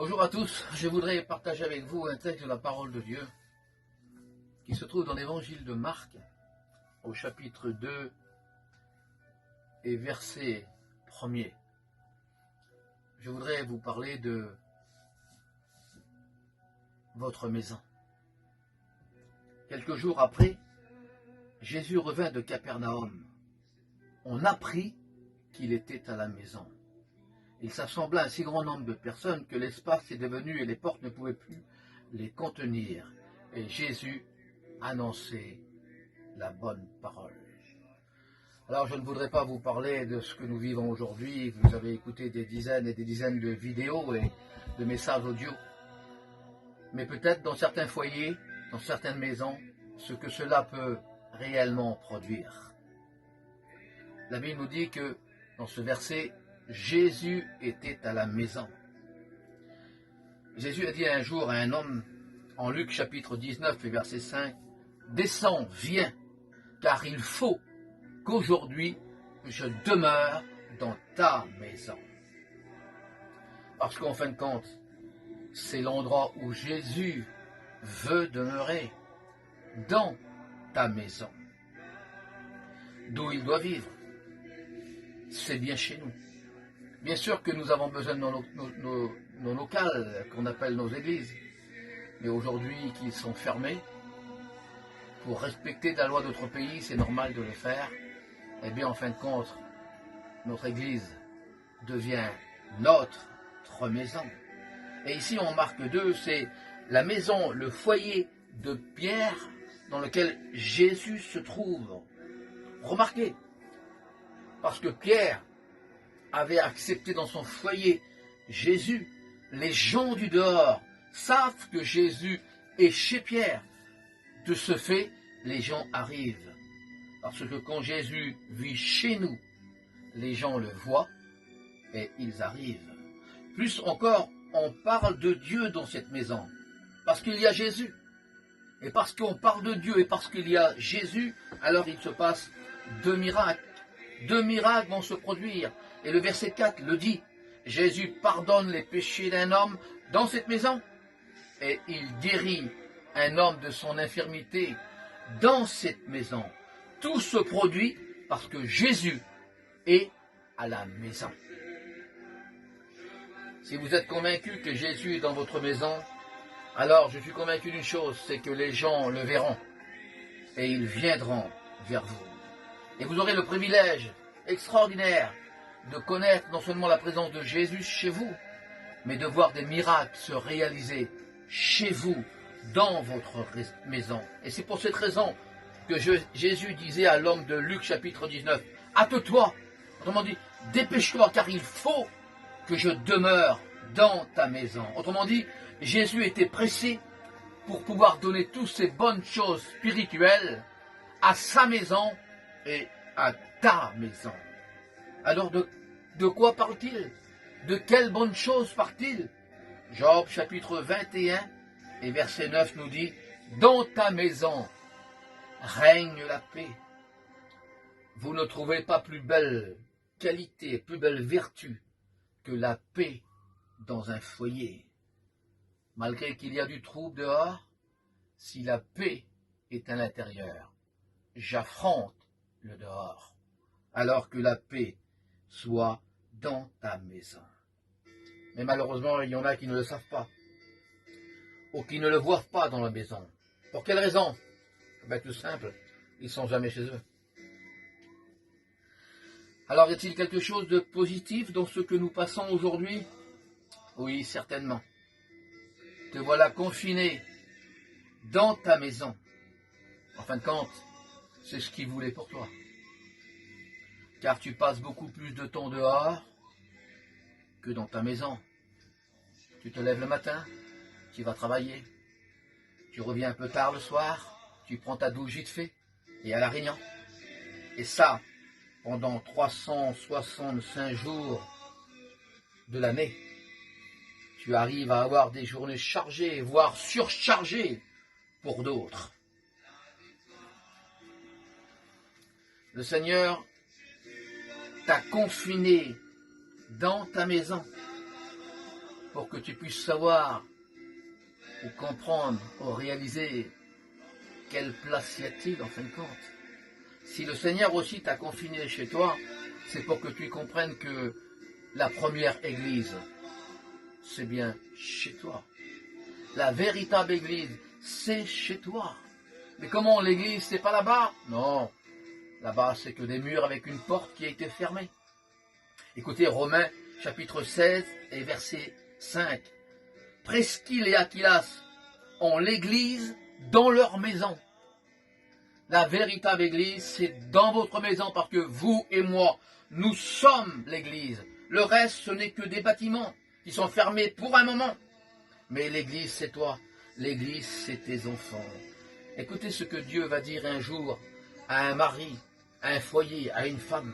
Bonjour à tous, je voudrais partager avec vous un texte de la parole de Dieu qui se trouve dans l'évangile de Marc au chapitre 2 et verset 1er. Je voudrais vous parler de votre maison. Quelques jours après, Jésus revint de Capernaum. On apprit qu'il était à la maison. Il s'assembla un si grand nombre de personnes que l'espace est devenu et les portes ne pouvaient plus les contenir. Et Jésus annonçait la bonne parole. Alors je ne voudrais pas vous parler de ce que nous vivons aujourd'hui. Vous avez écouté des dizaines et des dizaines de vidéos et de messages audio. Mais peut-être dans certains foyers, dans certaines maisons, ce que cela peut réellement produire. La Bible nous dit que dans ce verset, Jésus était à la maison. Jésus a dit un jour à un homme, en Luc chapitre 19 et verset 5, « Descends, viens, car il faut qu'aujourd'hui je demeure dans ta maison. » Parce qu'en fin de compte, c'est l'endroit où Jésus veut demeurer, dans ta maison. D'où il doit vivre. C'est bien chez nous. Bien sûr que nous avons besoin de nos locales, qu'on appelle nos églises, mais aujourd'hui qu'ils sont fermés, pour respecter la loi de notre pays, c'est normal de le faire, et bien en fin de compte, notre église devient notre maison. Et ici en Marc 2, c'est la maison, le foyer de Pierre dans lequel Jésus se trouve. Remarquez, parce que Pierre avait accepté dans son foyer Jésus, les gens du dehors savent que Jésus est chez Pierre. De ce fait, les gens arrivent. Parce que quand Jésus vit chez nous, les gens le voient et ils arrivent. Plus encore, on parle de Dieu dans cette maison. Parce qu'il y a Jésus. Et parce qu'on parle de Dieu et parce qu'il y a Jésus, alors il se passe deux miracles. Deux miracles vont se produire. Et le verset 4 le dit. Jésus pardonne les péchés d'un homme dans cette maison. Et il guérit un homme de son infirmité dans cette maison. Tout se produit parce que Jésus est à la maison. Si vous êtes convaincu que Jésus est dans votre maison, alors je suis convaincu d'une chose, c'est que les gens le verront et ils viendront vers vous. Et vous aurez le privilège extraordinaire de connaître non seulement la présence de Jésus chez vous, mais de voir des miracles se réaliser chez vous, dans votre maison. Et c'est pour cette raison que Jésus disait à l'homme de Luc chapitre 19, « Hâte-toi », autrement dit, « Dépêche-toi, car il faut que je demeure dans ta maison. » Autrement dit, Jésus était pressé pour pouvoir donner toutes ces bonnes choses spirituelles à sa maison et à ta maison. Alors de quoi parle-t-il? De quelles bonnes choses parle-t-il? Job chapitre 21 et verset 9 nous dit, « Dans ta maison règne la paix. » Vous ne trouvez pas plus belle qualité, plus belle vertu que la paix dans un foyer. Malgré qu'il y a du trouble dehors, si la paix est à l'intérieur, j'affronte le dehors, alors que la paix soit dans ta maison. Mais malheureusement, il y en a qui ne le savent pas, ou qui ne le voient pas dans la maison. Pour quelle raison? Ben, tout simple, ils ne sont jamais chez eux. Alors, y a-t-il quelque chose de positif dans ce que nous passons aujourd'hui? Oui, certainement. Te voilà confiné dans ta maison. En fin de compte, c'est ce qu'il voulait pour toi. Car tu passes beaucoup plus de temps dehors que dans ta maison. Tu te lèves le matin, tu vas travailler, tu reviens un peu tard le soir, tu prends ta douche vite fait et à la réunion. Et ça, pendant 365 jours de l'année. Tu arrives à avoir des journées chargées, voire surchargées pour d'autres. Le Seigneur t'a confiné dans ta maison pour que tu puisses savoir ou comprendre ou réaliser quelle place y a-t-il en fin de compte. Si le Seigneur aussi t'a confiné chez toi, c'est pour que tu comprennes que la première église, c'est bien chez toi. La véritable église, c'est chez toi. Mais comment l'église, c'est pas là-bas? Non, là-bas, c'est que des murs avec une porte qui a été fermée. Écoutez Romains chapitre 16 et verset 5. Presqu'île et Aquilas ont l'église dans leur maison. La véritable église, c'est dans votre maison parce que vous et moi, nous sommes l'église. Le reste, ce n'est que des bâtiments qui sont fermés pour un moment. Mais l'église, c'est toi. L'église, c'est tes enfants. Écoutez ce que Dieu va dire un jour à un mari, à un foyer, à une femme.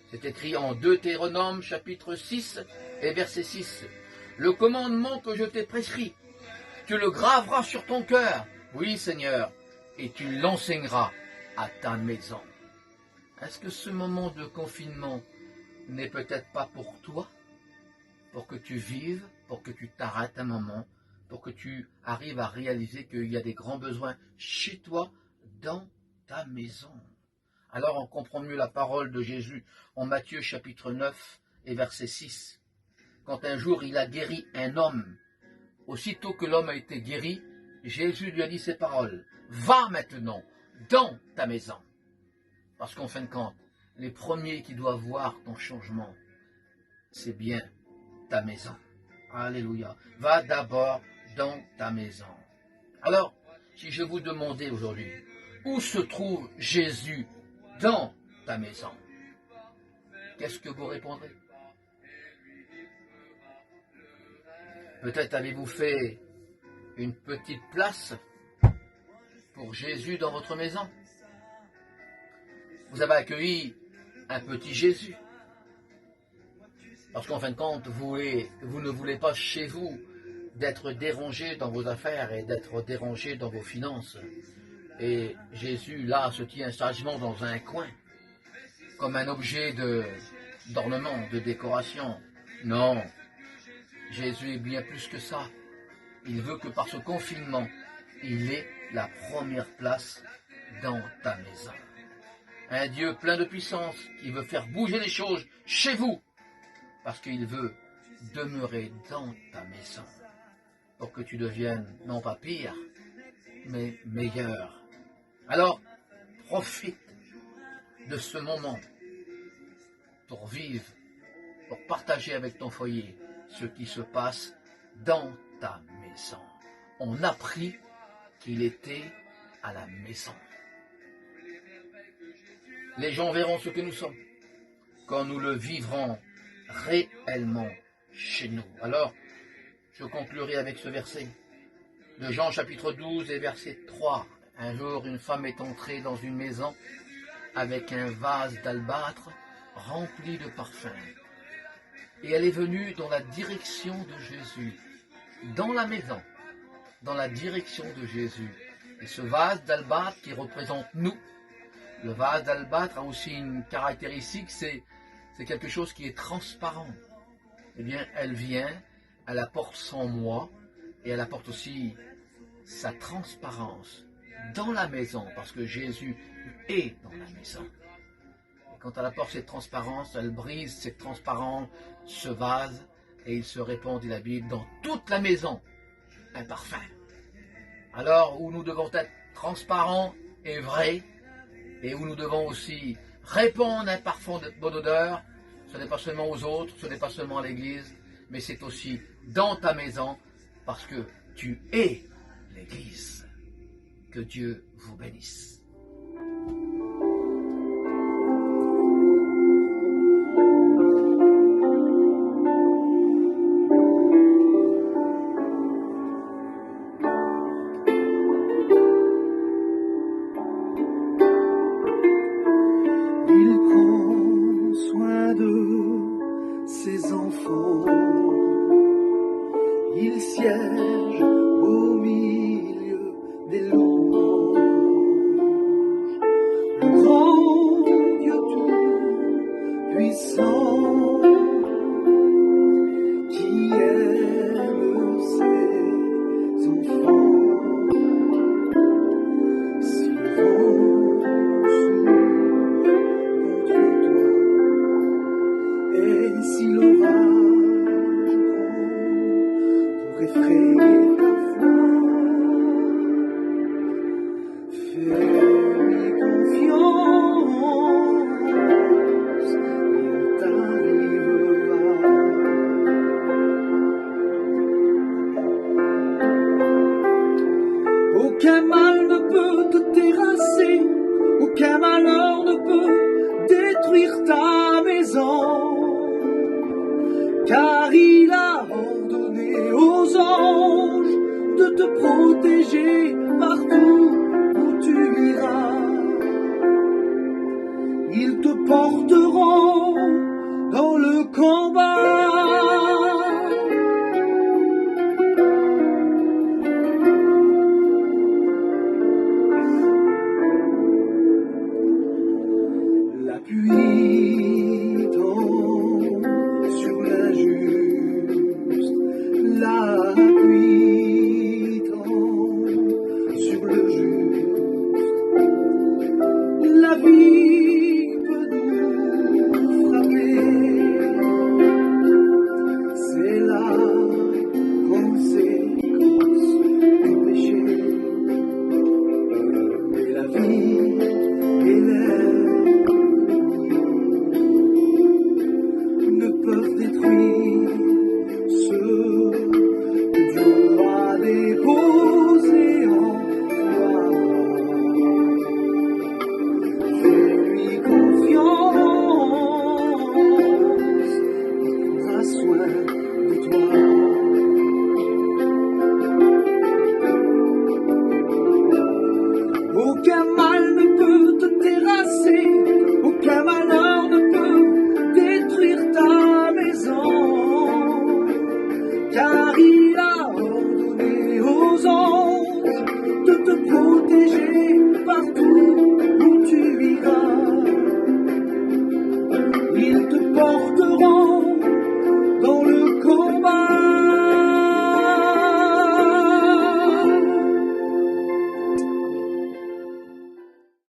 C'est écrit en Deutéronome chapitre 6 et verset 6. Le commandement que je t'ai prescrit, tu le graveras sur ton cœur. Oui, Seigneur, et tu l'enseigneras à ta maison. Est-ce que ce moment de confinement n'est peut-être pas pour toi, pour que tu vives, pour que tu t'arrêtes un moment, pour que tu arrives à réaliser qu'il y a des grands besoins chez toi, dans ta maison. Alors on comprend mieux la parole de Jésus en Matthieu chapitre 9 et verset 6. Quand un jour il a guéri un homme, aussitôt que l'homme a été guéri, Jésus lui a dit ces paroles. Va maintenant dans ta maison. Parce qu'en fin de compte, les premiers qui doivent voir ton changement, c'est bien ta maison. Alléluia. Va d'abord dans ta maison. Alors, si je vous demandais aujourd'hui, où se trouve Jésus dans ta maison? Qu'est-ce que vous répondrez? Peut-être avez-vous fait une petite place pour Jésus dans votre maison. Vous avez accueilli un petit Jésus. Parce qu'en fin de compte, vous ne voulez pas chez vous d'être dérangé dans vos affaires et d'être dérangé dans vos finances. Et Jésus, là, se tient sagement dans un coin, comme un objet d'ornement, de décoration. Non, Jésus est bien plus que ça. Il veut que par ce confinement, il ait la première place dans ta maison. Un Dieu plein de puissance qui veut faire bouger les choses chez vous, parce qu'il veut demeurer dans ta maison, pour que tu deviennes non pas pire, mais meilleur. Alors, profite de ce moment pour vivre, pour partager avec ton foyer ce qui se passe dans ta maison. On a appris qu'il était à la maison. Les gens verront ce que nous sommes quand nous le vivrons réellement chez nous. Alors, je conclurai avec ce verset de Jean chapitre 12 et verset 3. Un jour, une femme est entrée dans une maison avec un vase d'albâtre rempli de parfums. Et elle est venue dans la direction de Jésus, dans la maison, dans la direction de Jésus. Et ce vase d'albâtre qui représente nous, le vase d'albâtre a aussi une caractéristique, c'est quelque chose qui est transparent. Eh bien, elle vient, elle apporte son moi, et elle apporte aussi sa transparence dans la maison, parce que Jésus est dans la maison. Et quand elle apporte cette transparence, elle brise cette transparence, ce vase, et il se répand, dit la Bible, dans toute la maison, un parfum. Alors, où nous devons être transparents et vrais, et où nous devons aussi répandre un parfum de bonne odeur, ce n'est pas seulement aux autres, ce n'est pas seulement à l'église, mais c'est aussi dans ta maison, parce que tu es l'église. Que Dieu vous bénisse. Il prend soin de ses enfants. Il siège au milieu des louanges. Le grand Dieu tout puissant qui est Et si l'orage pour effrayer ta foi, fais-lui confiance, il t'arrivera. Aucun mal ne peut te terrasser, aucun malheur ne peut détruire ta maison, car il a ordonné aux anges de te protéger partout où tu iras. Ils te porteront dans le combat. La pluie tombe sur l'injuste, la pluie tombe sur le juste. La vie peut nous frapper, c'est la conséquence du péché. Mais la vie et ne peuvent détruire ceux que Dieu a déposés en toi. Fais-lui confiance, il prendra soin de toi. Aucun mal ne peut te terrasser, aucun malheur ne peut détruire ta maison, car il a ordonné aux anges de te protéger partout où tu iras. Ils te porteront